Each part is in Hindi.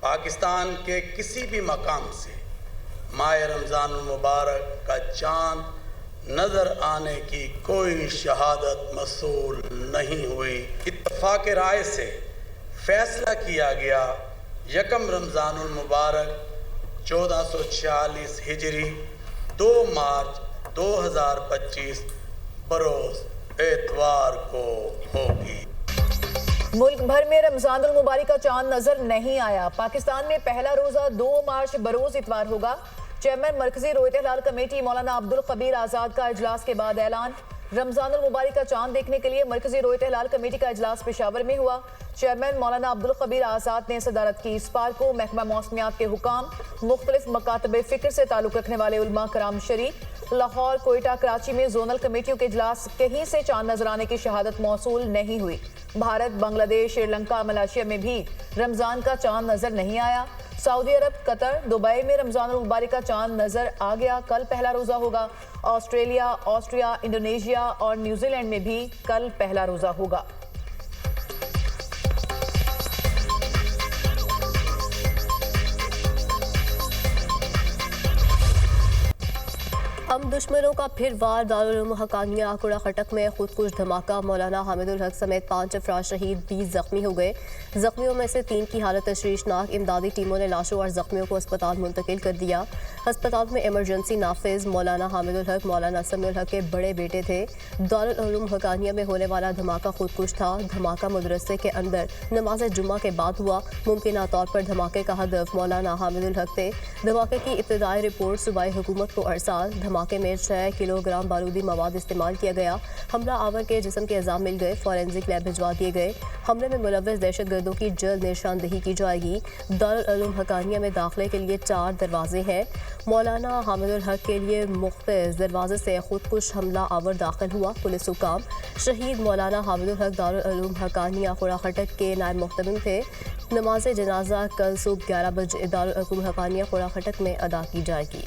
पाकिस्तान के किसी भी मकाम से माह रमज़ान मुबारक का चाँद नज़र आने की कोई शहादत मसूल नहीं हुई। इत्तफ़ाक़ राय से फैसला किया गया यकम रमज़ान मुबारक 1446 हिजरी 2 मार्च 2025 बरोज़ एतवार को होगी। मुल्क भर में रमजानुल मुबारक का चांद नजर नहीं आया। पाकिस्तान में पहला रोजा 2 मार्च बरोज इतवार होगा। चेयरमैन मरकजी रोयत हिलाल कमेटी मौलाना अब्दुल कबीर आजाद का इजलास के बाद ऐलान। रमजानुल मुबारक का चांद देखने के लिए मरकजी रोयत हिलाल कमेटी का इजलास पेशावर में हुआ। चेयरमैन मौलाना अब्दुल कबीर आजाद ने सदारत की। इस पार को महकमा मौसमियात के हुकाम, मुख्तलिफ मकातब फ़िक्र से ताल्लुक़ रखने वाले उलमा कराम शरीक। लाहौर, कोयटा, कराची में जोनल कमेटियों के इजलास कहीं से चांद नजर आने की शहादत मौसूल नहीं हुई। भारत, बांग्लादेश, श्रीलंका, मलेशिया में भी रमजान का चांद नजर नहीं आया। सऊदी अरब, कतर, दुबई में रमजान मुबारक का चांद नजर आ गया। कल पहला रोजा होगा। ऑस्ट्रेलिया, ऑस्ट्रिया, इंडोनेशिया और न्यूजीलैंड में भी कल पहला रोजा होगा। हम दुश्मनों का फिर वार। दारुल उलूम हकानिया कुड़ा खटक में खुदकुश धमाका। मौलाना हामिदुल हक समेत 5 अफराद शहीद, 20 जख्मी हो गए। जख्मियों में से 3 की हालत तशवीशनाक। इमदादी टीमों ने लाशों और जख्मियों को अस्पताल मुंतकिल कर दिया। अस्पताल में इमरजेंसी नाफिज। मौलाना हामिदुल हक मौलाना समीउल हक के बड़े बेटे थे। दारुल उलूम हकानिया में होने वाला धमाका खुदकुश था। धमाका मदरसे के अंदर नमाज जुम्मा के बाद हुआ। मुमकिन तौर पर धमाके का हदफ मौलाना हामिदुल हक थे। धमाके की इब्तदाई रिपोर्ट सूबाई हुकूमत को अरसाल। धमाके में 6 किलोग्राम बारूदी मवाद इस्तेमाल किया गया। हमला आवर के जिस्म के अज़ा मिल गए, फॉरेंसिक लैब भिजवा दिए गए। हमले में मुलव्वस दहशतगर्दों की जल्द निशानदही की जाएगी। दारुल उलूम हकानिया में दाखिले के लिए 4 दरवाजे हैं। मौलाना हामिदुल हक के लिए मुख्तलिफ दरवाजे से खुदकुश हमला आवर दाखिल हुआ। पुलिस हुकाम शहीद मौलाना हामिदुल हक दारुल उलूम हकानिया खुड़ा खटक के नायब मुहतमिम थे। नमाज जनाजा कल सुबह 11 बजे दारुल उलूम हकानिया खुड़ा खटक में अदा की जाएगी।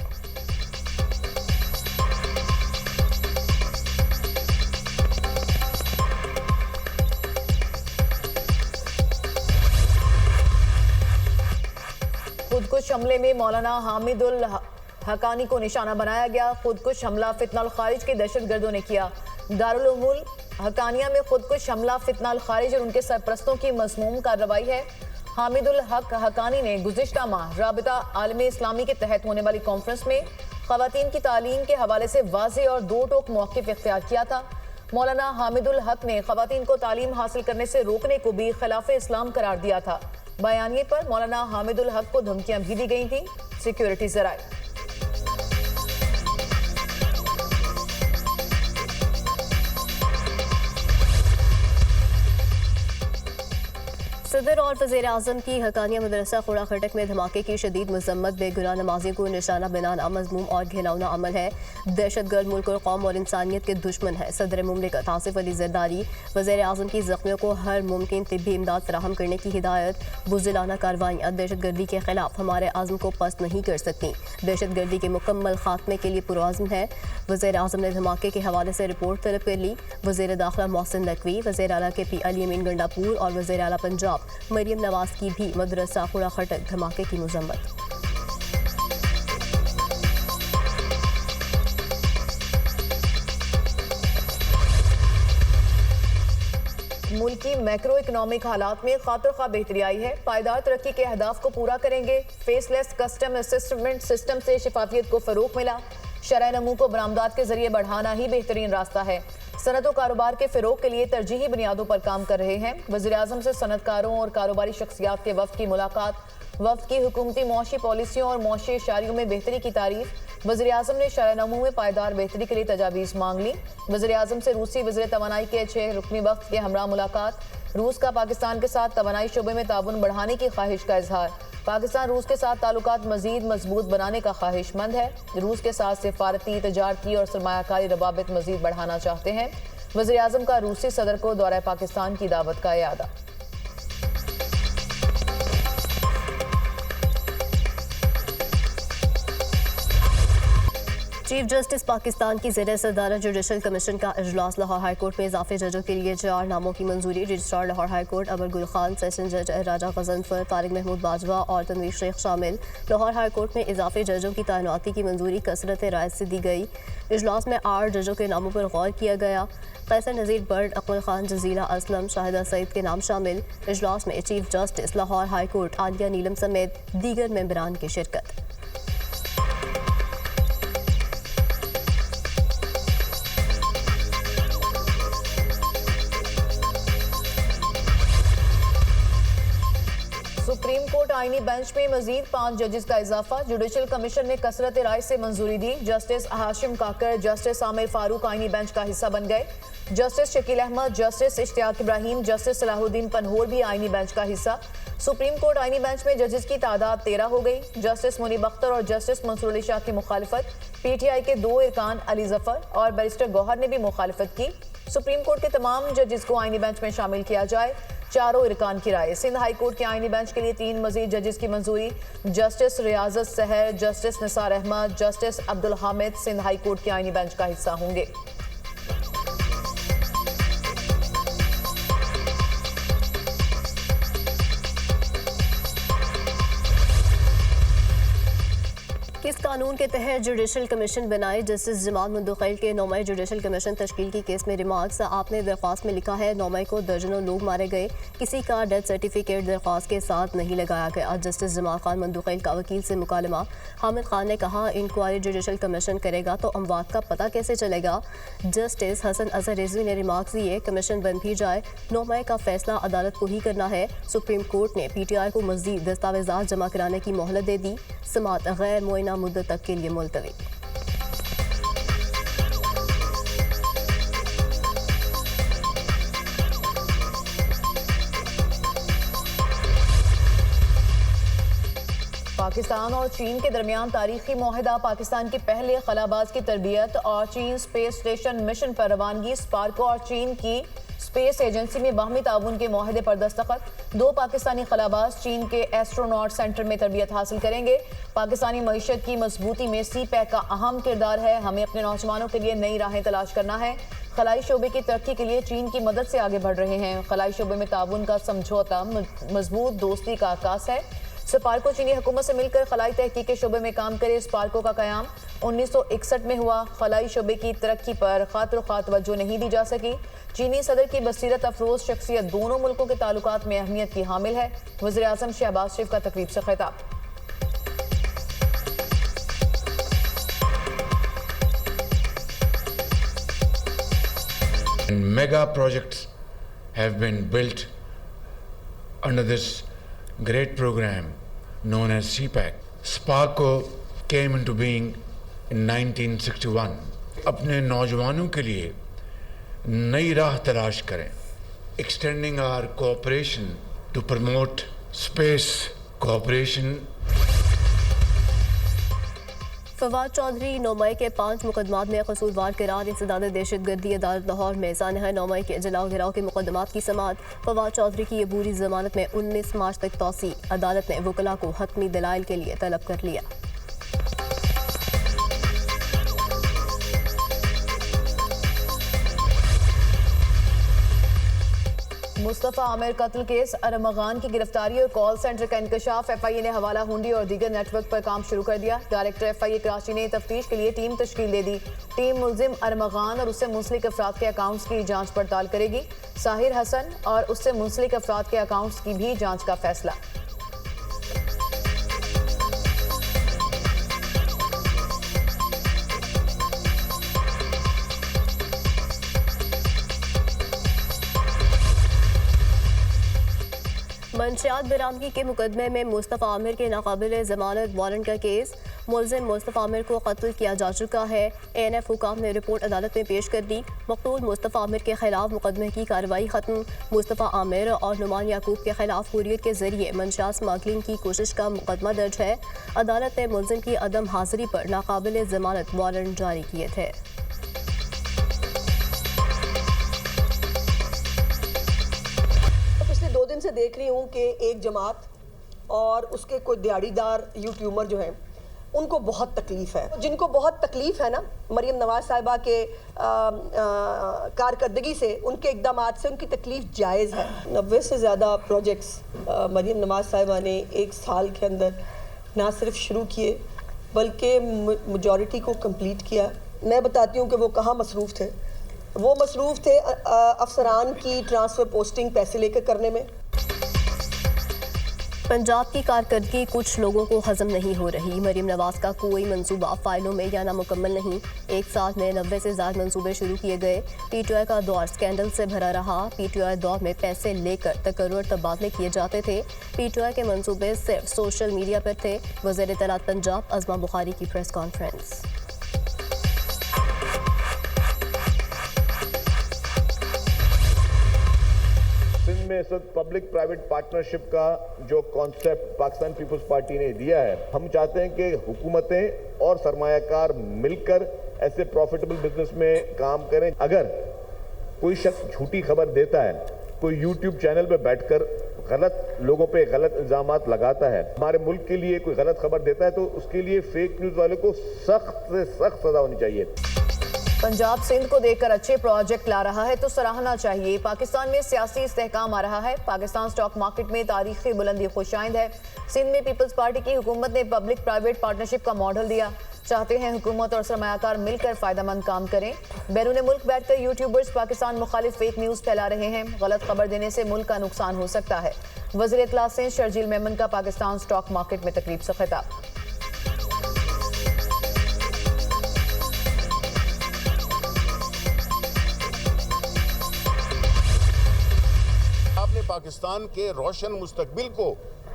खुदकुश हमले में मौलाना हामिदुल हकानी को निशाना बनाया गया। खुदकुश हमला फितनाल खारिज के दहशतगर्दों ने किया। दारुल उलूम हकानिया में खुदकुश हमला फितनाल खारिज और उनके सरपरस्तों की मज़मूम कार्रवाई है। हामिदुल हक हकानी ने गुज़िश्ता माह राबिता आलम इस्लामी के तहत होने वाली कॉन्फ्रेंस में ख़वातीन की तालीम के हवाले से वाज़े और दो टोक मौक़िफ़ इख्तियार किया था। मौलाना हामिदुल हक ने ख़वातीन को तालीम हासिल करने से रोकने को भी खिलाफ इस्लाम करार दिया था। बयानिए पर मौलाना हामिदुल हक को धमकियां भी दी गई थी। सिक्योरिटी ज़राए सदर और वज़ीर आज़म की हकानिया मदरसा खुड़ा खटक में धमाके की शदीद मजम्मत। बेगुनाह नमाजियों को निशाना बनाना मज़मूम और घिनौना अमल है। दहशतगर्द मुल्क और कौम और इंसानियत के दुश्मन है। सदर मुमलिकत आसिफ अली ज़रदारी वज़ीर आज़म की ज़ख्मियों को हर मुमकिन तिब्बी इमदाद फराहम करने की हिदायत। बुज़दिलाना कार्रवाइयाँ दहशतगर्दी के खिलाफ हमारे आज़म को पस्त नहीं कर सकती। दहशतगर्दी के मुकम्मल खात्मे के लिए पुरआज़्म है। वज़ीर आज़म ने धमाके के हवाले से रिपोर्ट तलब कर ली। वज़ीर दाखिला मोहसिन नकवी, वज़ीर आला के पी अली अमीन गंडापुर और वज़ीर आला पंजाब मरियम नवाज की भी मदरसा खुड़ा खटक धमाके की मजम्मत। मुल्क की मैक्रो इकनॉमिक हालात में खातिर खा बेहतरी आई है। पायदार तरक्की के अहदाफ को पूरा करेंगे। फेसलेस कस्टम असिस्टमेंट सिस्टम से शफाफियत को फरोग मिला। शरह नमू को बरामदात के जरिए बढ़ाना ही बेहतरीन रास्ता है। सनत और कारोबार के फ़रोग के लिए तरजीही बुनियादों पर काम कर रहे हैं। वज़ीर आज़म से सनतकारों और कारोबारी शख्सियात के वफ़द की मुलाकात। वफ़द की हुकूमती मौशी पॉलिसियों और मौशी इशारियों में बेहतरी की तारीफ। वज़ीर आज़म ने शरह नमू में पायदार बेहतरी के लिए तजावीज़ मांग ली। वज़ीर आज़म से रूसी वज़ीर तवानाई के 6 रुकनी वफ़द के हमरा मुलाकात। रूस का पाकिस्तान के साथ तवानाई शोबे में ताउन बढ़ाने की ख्वाहिश का इजहार। पाकिस्तान रूस के साथ ताल्लुकात मज़ीद मजबूत बनाने का ख्वाहिशमंद है। रूस के साथ सिफारती, तजारती और सरमायाकारी रवाबित मज़ीद बढ़ाना चाहते हैं। वज़ीर आज़म का रूसी सदर को दौरा पाकिस्तान की दावत का इयादा। चीफ जस्टिस पाकिस्तान की ज़ेर सदारत जुडिशल कमीशन का इजलास लाहौर हाई कोर्ट में इजाफी जजों के लिए 4 नामों की मंजूरी। रजिस्ट्रार लाहौर हाई कोर्ट अबर गुल खान, सेशन जज राजा गजनफर, तारिक महमूद बाजवा और तनवीर शेख शामिल। लाहौर हाई कोर्ट में इजाफी जजों की तैनाती की मंजूरी कसरत राय से दी गई। इजलास में 8 जजों के नामों पर गौर किया गया। कैसर नज़ीर बर्ड, अकमल खान, जजीला असलम, शाहिदा सईद के नाम शामिल। इजलास में chief justice Lahore high court Aliya Neelam समेत दीगर मेंबरान की शिरकत। सुप्रीम कोर्ट आईनी बेंच में मजीद 5 जजेस का इजाफा। जुडिशल कमीशन ने कसरत राय से मंजूरी दी। जस्टिस हाशिम काकर, जस्टिस आमिर फारूक आईनी बेंच का हिस्सा बन गए। Justice Shakeel Ahmed, justice Ishtiaq Ibrahim, justice Salahuddin Panhwar भी आईनी बेंच का हिस्सा। सुप्रीम कोर्ट आईनी बेंच में जजेस की तादाद 13 हो गई। जस्टिस मुनीब अख्तर और जस्टिस मंसूर अली शाह की मुखालिफत। पीटीआई के 2 इरकान अली जफर और बैरिस्टर गौहर ने भी मुखालिफत की। सुप्रीम कोर्ट के तमाम जजेस को आईनी बेंच में शामिल किया जाए, चारों इरकान की राय। सिंध हाई कोर्ट के आईनी बेंच के लिए 3 मजीद जजेस की मंजूरी। Justice Riyazat Sahar, justice Nisar Ahmad, justice Abdul Hamid Sindh high court के आईनी बेंच का हिस्सा होंगे। किस कानून के तहत जुडिशल कमीशन बनाए? जस्टिस जमाल मुंदखैल के 9 मई जुडिशल कमीशन तश्कील की केस में रिमार्क्स। आपने दरख्वास्त में लिखा है 9 मई को दर्जनों लोग मारे गए, किसी का डेथ सर्टिफिकेट दरख्वास्त के साथ नहीं लगाया गया। जस्टिस जमाल खान मुंदखैल का वकील से मुकालमा। हामिद खान ने कहा इंक्वायरी जुडिशल कमीशन करेगा तो अमवात का पता कैसे चलेगा। जस्टिस हसन अजहर रिजवी ने रिमार्क्स दिए कमीशन बन भी जाए, 9 मई का फैसला अदालत को ही करना है। सुप्रीम कोर्ट ने पीटीआई को मजीद दस्तावेजात जमा कराने की मोहलत दे दी। समात गैर मुआयना मुद्दत तक के लिए मुलतवी। पाकिस्तान और चीन के दरमियान तारीखी मुआहदा। पाकिस्तान के पहले खलाबाज की तरबियत और चीन स्पेस स्टेशन मिशन पर रवानगी। स्पार्को और चीन की स्पेस एजेंसी में बाहमी ताउन के मुआहदे पर दस्तखत। 2 पाकिस्तानी खलाबाज चीन के एस्ट्रोनॉट सेंटर में तरबियत हासिल करेंगे। पाकिस्तानी मईशत की मजबूती में CPEC का अहम किरदार है। हमें अपने नौजवानों के लिए नई राहें तलाश करना है। खलाई शोबे की तरक्की के लिए चीन की मदद से आगे बढ़ रहे हैं। खलाई शोबे में ताउन का समझौता मजबूत दोस्ती का आकाश है। स्पार्को चीनी हुकूमत से मिलकर खलाई तहकीक के शोबे में काम करे। स्पार्को का कयाम 1961 में हुआ। खलाई शोबे की तरक्की पर खातिर ख्वाह तवज्जो नहीं दी जा सकी। चीनी सदर की बसीरत अफरोज शख्सियत दोनों मुल्कों के ताल्लुकात में अहमियत की हामिल है। वज़ीर आज़म शहबाज शरीफ का तकरीब से खिताब। Mega projects have been built under this great program known as CPEC. Sparco came into being in 1961. अपने नौजवानों के लिए नई राह तलाश करें। Extending our cooperation to promote space cooperation. Fawad Chaudhary 9 मई के 5 मुकदमात में कसूरवार करार। इंसदाद दहशतगर्दी अदालत लाहौर में सानहा 9 मई के जलाओ गिराव के मुकदमात की समाअत। फवाद चौधरी की अबूरी जमानत में 19 मार्च तक तौसी। अदालत ने वकला को हतमी दलाइल के लिए तलब कर लिया। मुस्तफ़ा आमिर कत्ल केस। अरमगान की गिरफ्तारी और कॉल सेंटर का इंकशाफ। FIA ने हवाला हुंडी और दीगर नेटवर्क पर काम शुरू कर दिया। डायरेक्टर FIA कराची ने तफ्तीश के लिए टीम तश्कील दे दी। टीम मुल्जिम अरमगान और उससे मुंसलिक अफराद के अकाउंट्स की जांच पड़ताल करेगी। साहिर हसन और उससे मुंसलिक अफराद के अकाउंट्स की भी जांच का फैसला। मंशियात बरामदगी के मुकदमे में मुस्तफ़ा आमिर के नाकाबिल ज़मानत वारंट का केस। मुल्ज़िम मुस्तफ़ा आमिर को कत्ल किया जा चुका है। ANF हुकाम ने रिपोर्ट अदालत में पेश कर दी। मक़तूल मुस्तफ़ा आमिर के खिलाफ मुकदमे की कार्रवाई ख़त्म। मुस्तफ़ा आमिर और नुमान याकूब के खिलाफ कुरियर के जरिए मंशियात स्मगलिंग की कोशिश का मुकदमा दर्ज है। अदालत ने मुल्ज़िम की अदम हाज़िरी पर नाकाबिल ज़मानत वारंट जारी किए थे। पिछले 2 दिन से देख रही हूँ कि एक जमात और उसके कोई दिहाड़ीदार यूट्यूबर जो है उनको बहुत तकलीफ है। जिनको बहुत तकलीफ है ना मरीम नवाज साहिबा के कारकर्दगी से, उनके इक़दामात से, उनकी तकलीफ जायज़ है। 90 से ज़्यादा प्रोजेक्ट्स मरीम नवाज साहिबा ने 1 साल के अंदर ना सिर्फ शुरू किए बल्कि मेजॉरिटी को कंप्लीट किया। मैं बताती हूँ कि वो कहाँ मसरूफ़ थे। वो मसरूफ़ थे अफसरान की ट्रांसफ़र पोस्टिंग पैसे लेकर करने में। पंजाब की कारकर्दगी कुछ लोगों को हजम नहीं हो रही। मरीम नवाज का कोई मंसूबा फाइलों में या नामुकम्मल नहीं। 1 साल में 90 से ज़्यादा मंसूबे शुरू किए गए। पीटीआई का दौर स्कैंडल से भरा रहा। पीटीआई दौर में पैसे लेकर तकर्रुर तबादले किए जाते थे। पीटीआई के मंसूबे सिर्फ सोशल मीडिया पर थे। वज़ीर इत्तलात पंजाब अज़मा बुखारी की प्रेस कॉन्फ्रेंस। में इस वक्त पब्लिक प्राइवेट पार्टनरशिप का जो कॉन्सेप्ट पाकिस्तान पीपल्स पार्टी ने दिया है, हम चाहते हैं कि हुकूमतें और सरमायाकार मिलकर ऐसे प्रॉफिटेबल बिजनेस में काम करें। अगर कोई शख्स झूठी खबर देता है, कोई यूट्यूब चैनल पे बैठकर गलत लोगों पे गलत इल्जामात लगाता है, हमारे मुल्क के लिए कोई गलत खबर देता है, तो उसके लिए फेक न्यूज़ वाले को सख्त से सख्त सजा होनी चाहिए। पंजाब सिंध को देखकर अच्छे प्रोजेक्ट ला रहा है तो सराहना चाहिए। पाकिस्तान में सियासी इस्तेहकाम आ रहा है। पाकिस्तान स्टॉक मार्केट में तारीखी बुलंदी खुशाइंद है। सिंध में पीपल्स पार्टी की हुकूमत ने पब्लिक प्राइवेट पार्टनरशिप का मॉडल दिया। चाहते हैं हुकूमत और सरमायाकार मिलकर फायदेमंद काम करें। बैरून मुल्क बैठकर यूट्यूबर्स पाकिस्तान मुखालिफ फेक न्यूज़ फैला रहे हैं। गलत खबर देने से मुल्क का नुकसान हो सकता है। वज़ीर इत्तलात सिंध शर्जील मेमन का पाकिस्तान स्टॉक मार्केट में तकरीब से खिताब। पाकिस्तान के रोशन मुस्तकबिल को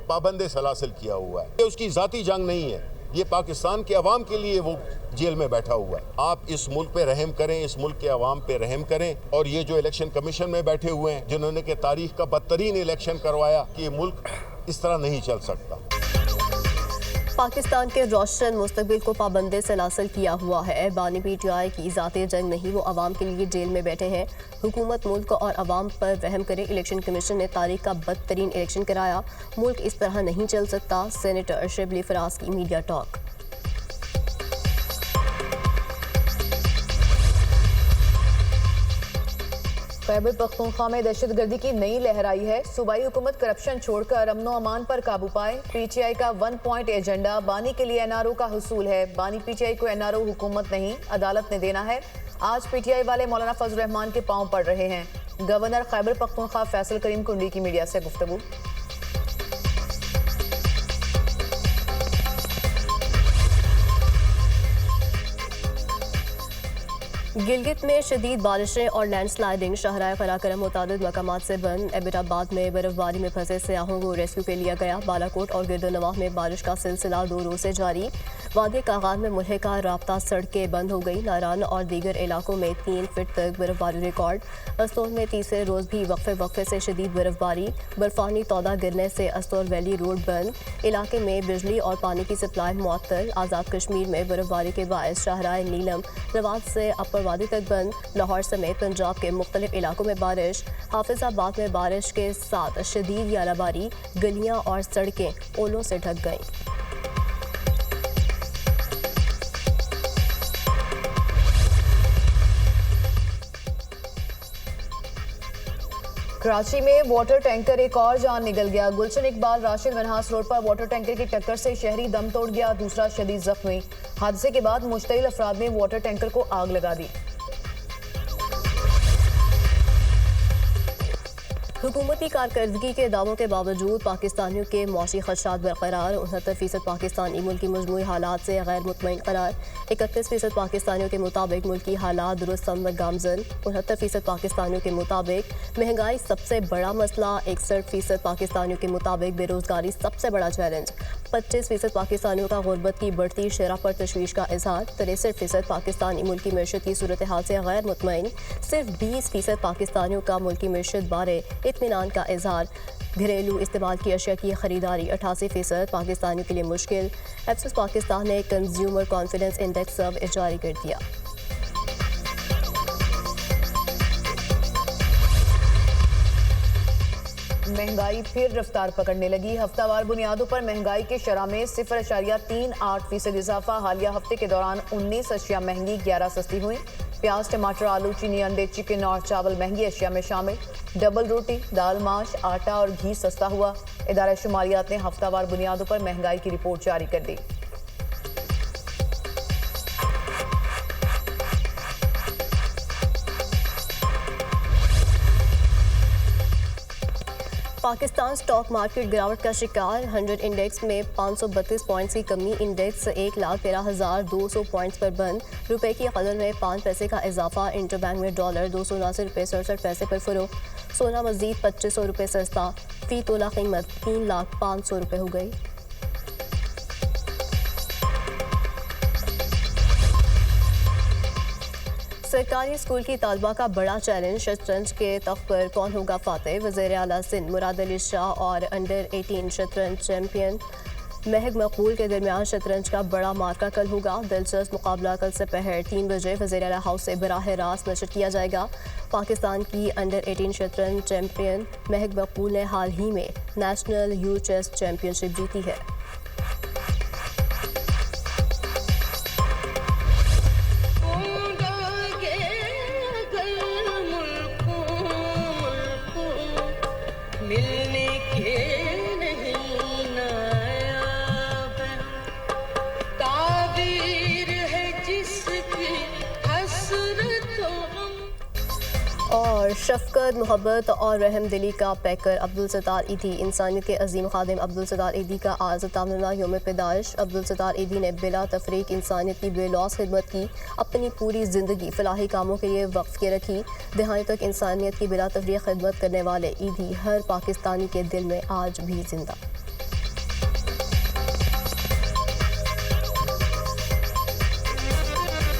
पाबंदे सलासिल किया हुआ है। ये उसकी जाती जंग नहीं है, ये पाकिस्तान के अवाम के लिए वो जेल में बैठा हुआ है। आप इस मुल्क पे रहम करें, इस मुल्क के अवाम पे रहम करें। और ये जो इलेक्शन कमीशन में बैठे हुए हैं, जिन्होंने के तारीख का बदतरीन इलेक्शन करवाया, कि ये मुल्क इस तरह नहीं चल सकता। पाकिस्तान के रोशन मुस्तकबिल को पाबंदे से लासिल किया हुआ है। बानी पीटीआई की ज़ाती जंग नहीं, वो अवाम के लिए जेल में बैठे हैं। हुकूमत मुल्क और अवाम पर रहम करे। इलेक्शन कमीशन ने तारीख का बदतरीन इलेक्शन कराया। मुल्क इस तरह नहीं चल सकता। सेनेटर शिबली फराज की मीडिया टॉक। खैबर पख्तूनख्वा में दहशतगर्दी की नई लहर आई है। सूबाई हुकूमत करप्शन छोड़कर अमनो अमान पर काबू पाए। पीटीआई का 1 पॉइंट एजेंडा बानी के लिए एनआरओ का हुसूल है। बानी पीटीआई को एनआरओ हुकूमत नहीं, अदालत ने देना है। आज पीटीआई वाले मौलाना फजल रहमान के पांव पड़ रहे हैं। गवर्नर खैबर पख्तूनख्वा फैसल करीम कुंडी की मीडिया से गुफ्तगू। गिलगित में शदीद बारिशें और लैंडस्लाइडिंग। शाहराह कराकरम मुतादिद मकामात से बंद। एबटाबाद में बर्फबारी में फंसे सयाहों को रेस्क्यू पे लिया गया। बालाकोट और गिरदोनवाह में बारिश का सिलसिला 2 रोज से जारी। वादी कागान में मुल्हिका राब्ता सड़कें बंद हो गई। नारान और दीगर इलाकों में 3 फीट तक बर्फबारी रिकॉर्ड। अस्तौर में तीसरे रोज भी वक्फे से शदीद बर्फबारी। बर्फानी तौदा गिरने से अस्तौर वैली रोड बंद। इलाके में बिजली और पानी की सप्लाई मुअत्तल। आज़ाद कश्मीर में बर्फबारी के बायस शाहराह नीलम रवात से अपर वादी तक बंद। लाहौर समेत पंजाब के मुख्तलिफ इलाकों में बारिश। हाफिजाबाद में बारिश के साथ शदीद यालाबारी। गलियां और सड़कें ओलों से ढक गईं। कराची में वाटर टैंकर एक और जान निकल गया। गुलशन इकबाल राशिद मनहास रोड पर वाटर टैंकर की टक्कर से शहरी दम तोड़ गया, दूसरा शदीद जख्मी। हादसे के बाद मुश्तइल अफराद ने वाटर टैंकर को आग लगा दी। हुकूमती कारकर्दगी के दावों के बावजूद पाकिस्तानियों के मौशी खदशात बरकरार। 69% पाकिस्तानी मुल्की मजमूई हालात से गैर मुतमईन करार। 31% पाकिस्तानियों के मुताबिक मुल्की हालात दुरुस्त गामजन। 69% पाकिस्तानियों के मुताबिक महंगाई सबसे बड़ा मसला। 61% पाकिस्तानियों के मुताबिक बेरोजगारी सबसे बड़ा चैलेंज। 25% पाकिस्तानियों का गुर्बत की बढ़ती शरह पर तशवीश का इजहार। 63% पाकिस्तानी मुल्की मैशत की सूरत हाल से गैर मुतमईन। सिर्फ 20% पाकिस्तानियों का मुल्की मैशत बारे इत्मीनान का इजहार। घरेलू इस्तेमाल की अशिया की खरीदारी 88% पाकिस्तानियों के लिए मुश्किल। एफएस पाकिस्तान ने कंज्यूमर कॉन्फिडेंस इंडेक्स सर्वे जारी कर दिया। महंगाई फिर रफ्तार पकड़ने लगी। हफ्तावार बुनियादों पर महंगाई के शरह में 0.38% इजाफा। हालिया हफ्ते के दौरान 19 अशिया महंगी, 11 सस्ती हुई। प्याज, टमाटर, आलू, चीनी, अंडे, चिकन और चावल महंगी अशिया में शामिल। डबल रोटी, दाल, माश, आटा और घी सस्ता हुआ। इदारा शुमारियात ने हफ्तावार बुनियादों पर महंगाई की रिपोर्ट जारी कर दी। पाकिस्तान स्टॉक मार्केट गिरावट का शिकार। 100 इंडेक्स में 532 पॉइंट्स की कमी। इंडेक्स 1,13,200 पॉइंट्स पर बंद। रुपए की कदर में 5 पैसे का इजाफा। इंटरबैंक में डॉलर 279 रुपये 67 पैसे पर फरोख्त। सोना मजीद 2500 रुपये सस्ता। फी तोला कीमत 3,05,000 रुपये हो गई। सरकारी स्कूल की तालबा का बड़ा चैलेंज। शतरंज के तख्त पर कौन होगा फातेह। वज़ीर आला सिंध मुराद अली शाह और अंडर 18 शतरंज चैंपियन महक मकबूल के दरमियान शतरंज का बड़ा मार्का कल होगा। दिलचस्प मुकाबला कल दोपहर 3 बजे वज़ीर आला हाउस से बराह रास्त नशर किया जाएगा। पाकिस्तान की अंडर 18 शतरंज चैंपियन महक मकबूल ने हाल ही में नेशनल यू चेस चैंपियनशिप जीती है। और शफकत, मोहब्बत और रहम दिली का पैकर अब्दुल सत्तार ईदी। इंसानियत के अजीम खादिम अब्दुल सत्तार ईदी का आज तामना यौम पैदाइश। अब्दुल सत्तार ईदी ने बिला तफरीक इंसानियत की बेलौस खिदमत की। अपनी पूरी ज़िंदगी फलाही कामों के लिए वक्फ के रखी। दिहाई तक इंसानियत की बिला तफरीक खिदमत करने वाले ईदी हर पाकिस्तानी के दिल में आज भी जिंदा।